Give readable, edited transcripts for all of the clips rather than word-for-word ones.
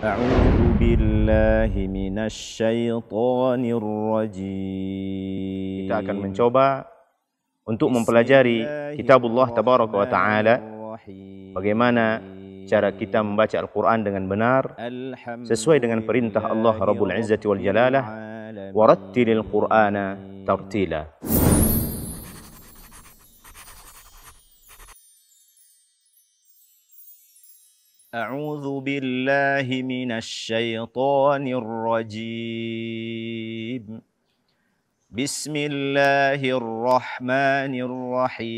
أعوذ بالله من الشيطان الرجيم. Kita akan mencoba untuk mempelajari kitabullah tabaraka wa ta'ala, bagaimana cara kita membaca Al-Quran dengan benar sesuai dengan perintah Allah Rabbul Izzati wal Jalalah, warattilil Qur'ana tartila. أعوذ بالله من الشيطان الرجيم. بسم الله الرحمن الرحيم.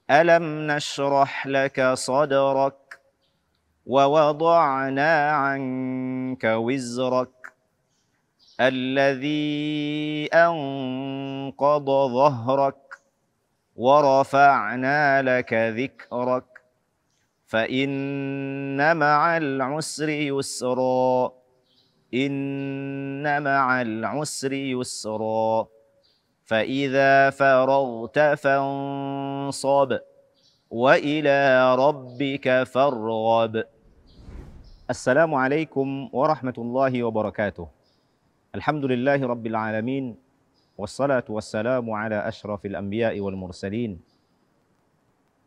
ألم نشرح لك صدرك ووضعنا عنك وزرك الذي أنقض ظهرك ورفعنا لك ذكرك فإن مع العسر يسرا إن مع العسر يسرا فإذا فرغت فانصب وإلى ربك فارغب. السلام عليكم ورحمة الله وبركاته. الحمد لله رب العالمين والصلاة والسلام على أشرف الأنبياء والمرسلين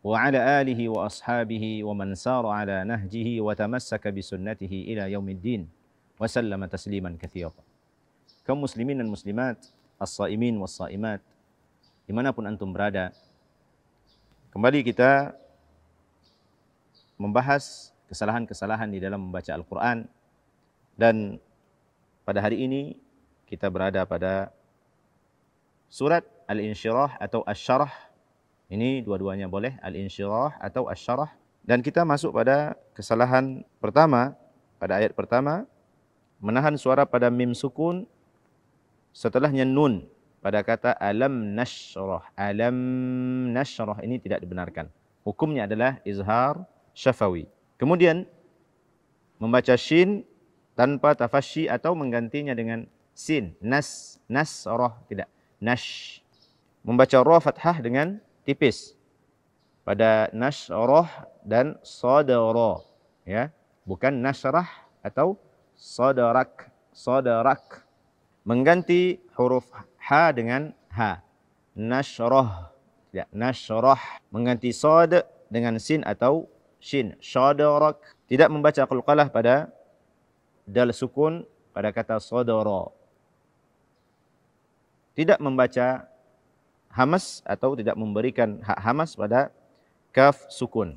وعلى آله وأصحابه ومن سار على نهجه وتمسك بسنته إلى يوم الدين وسلم تسليما كثيرا. Kaum muslimin dan muslimat, as-saimin was-saimat, dimanapun antum berada, kembali kita membahas kesalahan-kesalahan di dalam membaca Al-Quran. Dan pada hari ini kita berada pada surat Al-Insyirah atau Asy-Syarah. Ini dua-duanya boleh, Al-Insyirah atau Asy-Syarah. Dan kita masuk pada kesalahan pertama, pada ayat pertama, menahan suara pada mim sukun setelahnya nun pada kata alam nashrah. Alam nashrah ini tidak dibenarkan. Hukumnya adalah izhar syafawi. Kemudian membaca shin tanpa tafasyi atau menggantinya dengan sin. Nasrah, tidak. Nash. Membaca ra fathah dengan tipis pada nashrah dan sadara, ya, bukan nashrah atau sadarak. Mengganti huruf ha dengan ha. Nashrah, tidak. Nashrah. Mengganti sad dengan sin atau shin. Sadarak. Tidak membaca qalqalah pada dal sukun pada kata sadara. Tidak membaca hamas atau tidak memberikan hak hamas pada kaf sukun.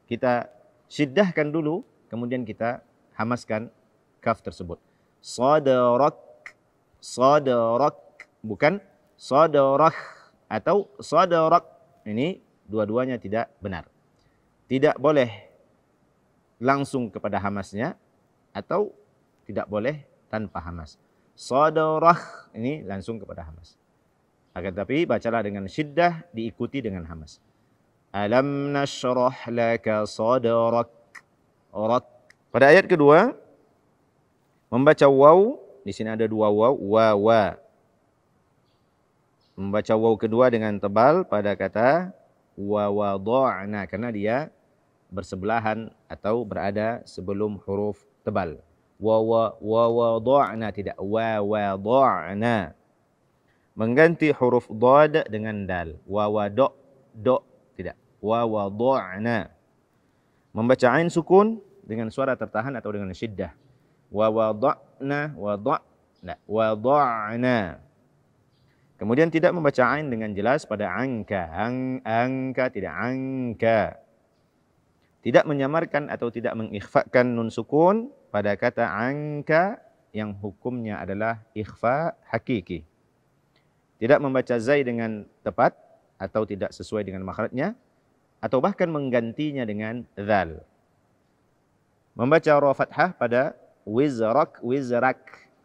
Kita syiddahkan dulu, kemudian kita hamaskan kaf tersebut. Sadarak, bukan sadarak atau sadarak. Ini dua-duanya tidak benar. Tidak boleh langsung kepada hamasnya atau tidak boleh tanpa hamas. Sadarah ini langsung kepada hamas. Akan tetapi bacalah dengan syiddah diikuti dengan hamas. Alam nashrah laka sadrak. Pada ayat kedua membaca waw, di sini ada dua waw, wa. Membaca waw kedua dengan tebal pada kata wa wada'na karena dia bersebelahan atau berada sebelum huruf tebal. Wa wada'na, tidak wa wada'na. Mengganti huruf dad dengan dal. Wa wada' tidak. Wa wada'na. Membaca ain sukun dengan suara tertahan atau dengan syiddah. Wa wada'na, wada'na. Kemudian tidak membaca ain dengan jelas pada angka. Angka, tidak. Angka. Tidak menyamarkan atau tidak mengikhfakan nun sukun pada kata angka yang hukumnya adalah ikhfa hakiki. Tidak membaca zai dengan tepat atau tidak sesuai dengan makhrajnya atau bahkan menggantinya dengan dzal. Membaca ra fathah pada wizrak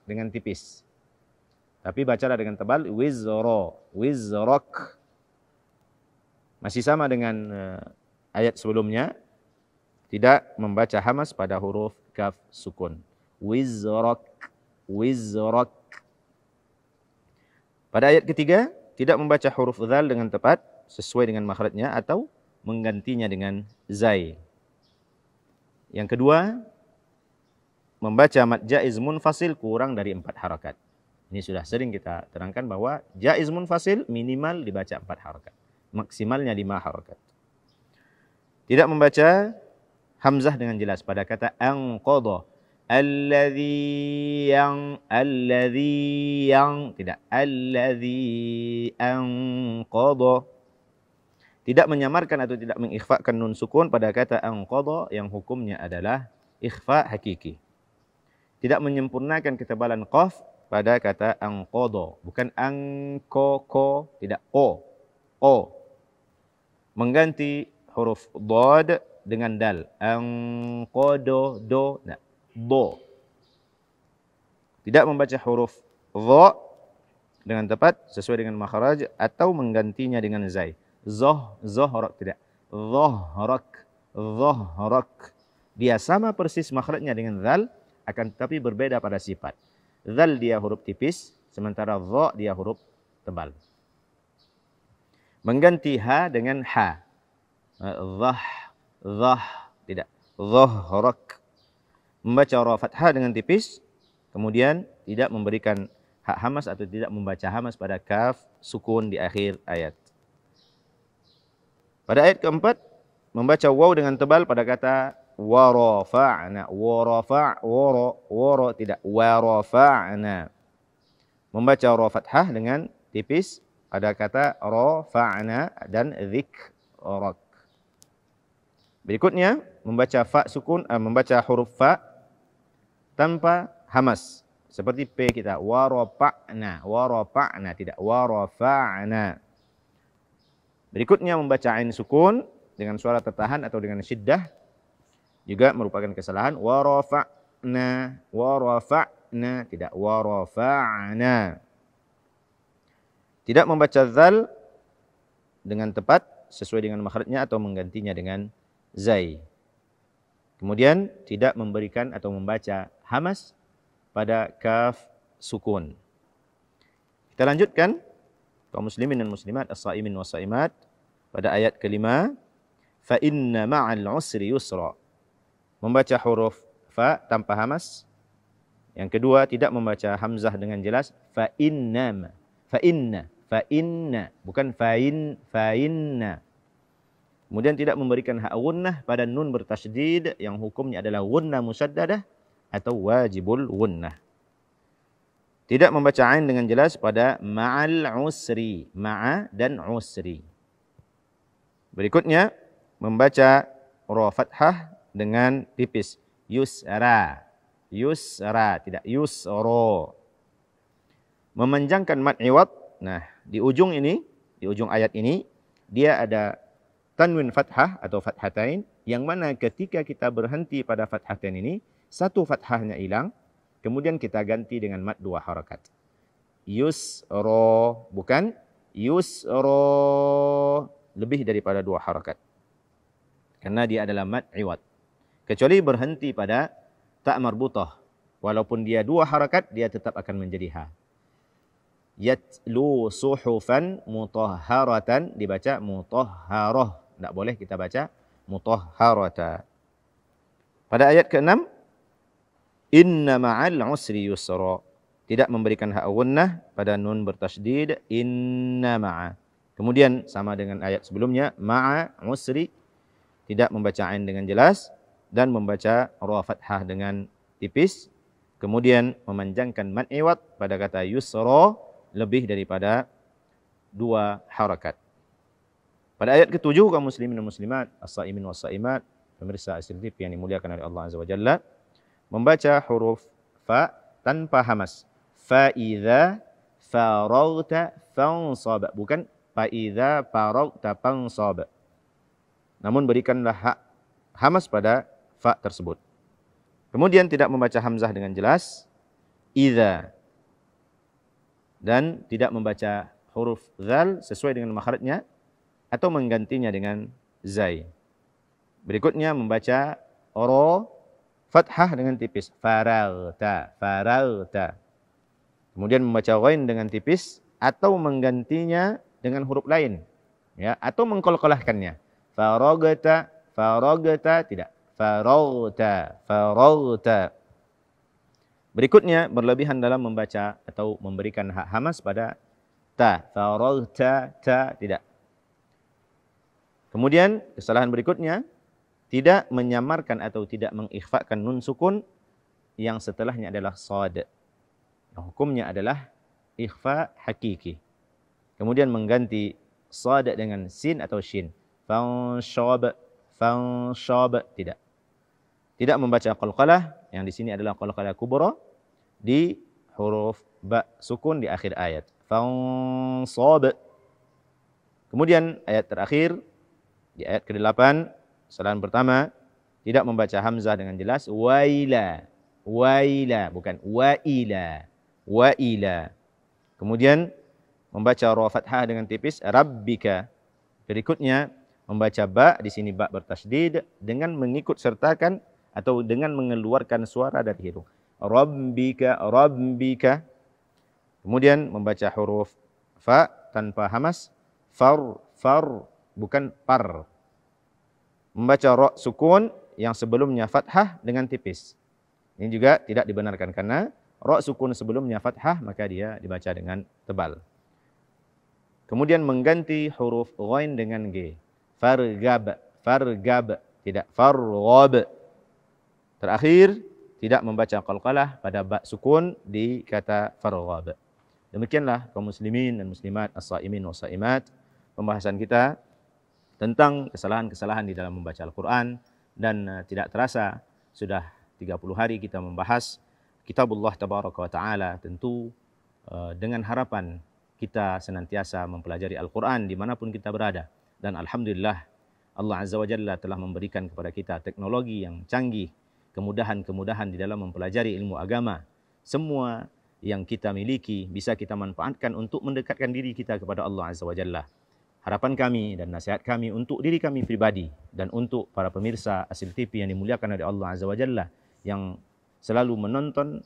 dengan tipis. Tapi bacalah dengan tebal wizrak. Masih sama dengan ayat sebelumnya. Tidak membaca hamas pada huruf kaf sukun. Wizrak. Pada ayat ketiga, tidak membaca huruf dzal dengan tepat sesuai dengan makhrajnya atau menggantinya dengan zai. Yang kedua, membaca mad jaiz munfasil kurang dari 4 harakat. Ini sudah sering kita terangkan bahwa jaiz munfasil minimal dibaca 4 harakat. Maksimalnya 5 harakat. Tidak membaca hamzah dengan jelas pada kata anqadha. Alladhi yang tidak. Alladhi anqadha. Tidak menyamarkan atau tidak mengikhfakan nun sukun pada kata anqadha yang hukumnya adalah ikhfa hakiki. Tidak menyempurnakan ketebalan qaf pada kata anqadha, bukan angko, tidak o. Mengganti huruf dad dengan dal. Anqadha do. Tidak membaca huruf dha dengan tepat sesuai dengan makhraj atau menggantinya dengan zai. Zohrak tidak. Zohrak. Dia sama persis makhrajnya dengan zal, akan tetapi berbeda pada sifat. Zal dia huruf tipis, sementara dha dia huruf tebal. Mengganti ha dengan ha. Zah tidak. Zohrak. Membaca ra fathah dengan tipis, kemudian tidak memberikan hak hamas atau tidak membaca hamas pada kaf sukun di akhir ayat. Pada ayat keempat, membaca waw dengan tebal pada kata warafa'na. Wara tidak. Warafa'na. Membaca ra fathah dengan tipis pada kata rafa'na dan dzikrak. Berikutnya, membaca fa sukun, membaca huruf fa tanpa hamas. Seperti P kita. Warafa'na tidak. Warafa'na. Berikutnya membaca ain sukun dengan suara tertahan atau dengan syiddah juga merupakan kesalahan. Warafa'na tidak. Warafa'na. Tidak membaca zal dengan tepat sesuai dengan makhrajnya atau menggantinya dengan zai. Kemudian tidak memberikan atau membaca hamas pada kaf sukun. Kita lanjutkan kaum muslimin dan muslimat, as-saimin was-saimat pada ayat kelima, fa inna ma'al usri yusra. Membaca huruf fa tanpa hamas. Yang kedua, tidak membaca hamzah dengan jelas, fa inna, bukan fa inna. Kemudian tidak memberikan hak gunnah pada nun bertasydid yang hukumnya adalah gunnah musyaddadah atau wajibul gunnah. Tidak membaca ain dengan jelas pada ma'al usri, ma'a dan usri. Berikutnya membaca ra fathah dengan tipis, yusra, tidak yusro. Memanjangkan mad iwad. Nah, di ujung ayat ini dia ada tanwin fathah atau fathatain, yang mana ketika kita berhenti pada fathatain ini, satu fathahnya hilang, kemudian kita ganti dengan mad 2 harakat. Yusro, bukan yusro, lebih daripada 2 harakat. Karena dia adalah mad iwad. Kecuali berhenti pada ta' marbutah. Walaupun dia 2 harakat, dia tetap akan menjadi ha. Yatlu suhufan mutahharatan, dibaca mutahharah. Tidak boleh kita baca mutahharata. Pada ayat ke-6, inna ma'al usri yusra. Tidak memberikan hak gunnah pada nun bertasydid, inna ma'a. Kemudian sama dengan ayat sebelumnya, ma'a usri. Tidak membaca ain dengan jelas dan membaca ra fathah dengan tipis. Kemudian memanjangkan mad iwad pada kata yusra lebih daripada 2 harakat. Pada ayat ke-7, kaum muslimin dan muslimat, as-saimin was-saimat, pemirsa Asy-TV yang dimuliakan oleh Allah Azza wa Jalla, membaca huruf fa tanpa hamas. Fa idza faragta fansab, bukan fa idza faragta fansab. Namun berikanlah hak hamas pada fa tersebut. Kemudian tidak membaca hamzah dengan jelas, idza, dan tidak membaca huruf zal sesuai dengan makhrajnya atau menggantinya dengan zai. Berikutnya membaca ra fathah dengan tipis, faragta. Kemudian membaca ghain dengan tipis atau menggantinya dengan huruf lain, ya, atau mengqalqalahkannya. Faragta tidak. Faragta. Berikutnya berlebihan dalam membaca atau memberikan hak hamas pada ta. Faragta, ta, tidak. Kemudian kesalahan berikutnya, tidak menyamarkan atau tidak mengikhfakan nun sukun yang setelahnya adalah shad. Hukumnya adalah ikhfa hakiki. Kemudian mengganti shad dengan sin atau shin. Fanshab, tidak. Tidak membaca qalqalah, yang di sini adalah qalqalah kubra di huruf ba sukun di akhir ayat. Fansab. Kemudian ayat terakhir di ayat ke-8, kesalahan pertama, tidak membaca hamzah dengan jelas. Waila, bukan waila. Kemudian membaca ra fathah dengan tipis. Rabbika. Berikutnya membaca ba, di sini ba bertasydid dengan mengikut sertakan atau dengan mengeluarkan suara dari hidung. Rabbika. Kemudian membaca huruf fa tanpa hamas. Far, bukan par. Membaca ra sukun yang sebelumnya fathah dengan tipis. Ini juga tidak dibenarkan karena ra sukun sebelumnya fathah maka dia dibaca dengan tebal. Kemudian mengganti huruf ghain dengan g. Fargab, tidak farghab. Terakhir, tidak membaca qalqalah pada ba sukun di kata farghab. Demikianlah kaum muslimin dan muslimat, as-saimin wa saimat, pembahasan kita tentang kesalahan-kesalahan di dalam membaca Al-Quran. Dan tidak terasa sudah 30 hari kita membahas Kitabullah Tabaraka wa Ta'ala, tentu dengan harapan kita senantiasa mempelajari Al-Quran dimanapun kita berada. Dan Alhamdulillah Allah Azza wa Jalla telah memberikan kepada kita teknologi yang canggih, kemudahan-kemudahan di dalam mempelajari ilmu agama. Semua yang kita miliki bisa kita manfaatkan untuk mendekatkan diri kita kepada Allah Azza wa Jalla. Harapan kami dan nasihat kami untuk diri kami pribadi dan untuk para pemirsa Asil TV yang dimuliakan oleh Allah Azza wa Jalla yang selalu menonton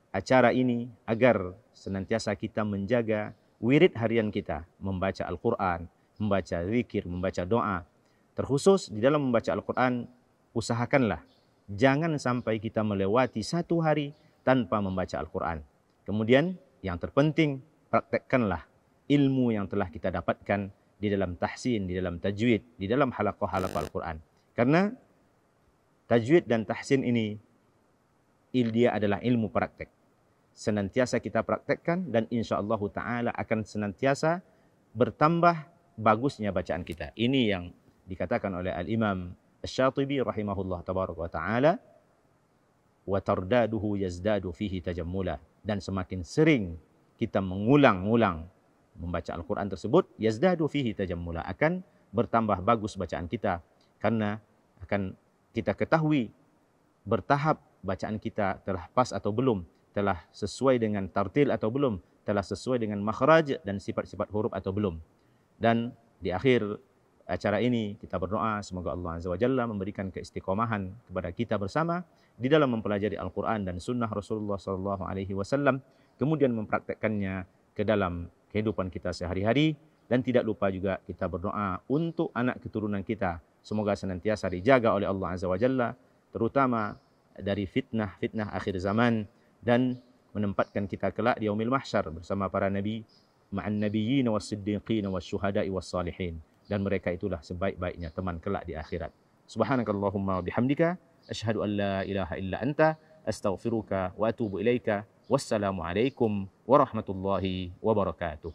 acara ini, agar senantiasa kita menjaga wirid harian kita, membaca Al-Quran, membaca zikir, membaca doa. Terkhusus di dalam membaca Al-Quran, usahakanlah jangan sampai kita melewati satu hari tanpa membaca Al-Quran. Kemudian yang terpenting, praktekkanlah ilmu yang telah kita dapatkan di dalam tahsin, di dalam tajwid, di dalam halaqah-halaqah Al-Quran. Karena tajwid dan tahsin ini, dia adalah ilmu praktek. Senantiasa kita praktekkan dan insyaAllah ta'ala akan senantiasa bertambah bagusnya bacaan kita. Ini yang dikatakan oleh Al-Imam Asy-Syatibi rahimahullah tabaraka wa ta'ala, wa tardaduhu yazdadu fihi tajammula. Dan semakin sering kita mengulang-ulang membaca Al-Quran tersebut, yazdadu fihi tajammula, akan bertambah bagus bacaan kita, karena akan kita ketahui bertahap bacaan kita telah pas atau belum, telah sesuai dengan tartil atau belum, telah sesuai dengan makhraj dan sifat-sifat huruf atau belum. Dan di akhir acara ini kita berdoa semoga Allah Azza wa Jalla memberikan keistiqomahan kepada kita bersama di dalam mempelajari Al-Quran dan sunnah Rasulullah SAW, kemudian mempraktekkannya ke dalam kehidupan kita sehari-hari. Dan tidak lupa juga kita berdoa untuk anak keturunan kita, semoga senantiasa dijaga oleh Allah Azza wa Jalla, terutama dari fitnah akhir zaman, dan menempatkan kita kelak di yaumil mahsyar bersama para nabi, ma'an nabiyyin was-siddiqin wasyuhada'i was-salihin, dan mereka itulah sebaik-baiknya teman kelak di akhirat. Subhanakallahumma wa bihamdika asyhadu an la ilaha illa anta astaghfiruka wa atubu ilaika. Wassalamu alaikum warahmatullahi wabarakatuh.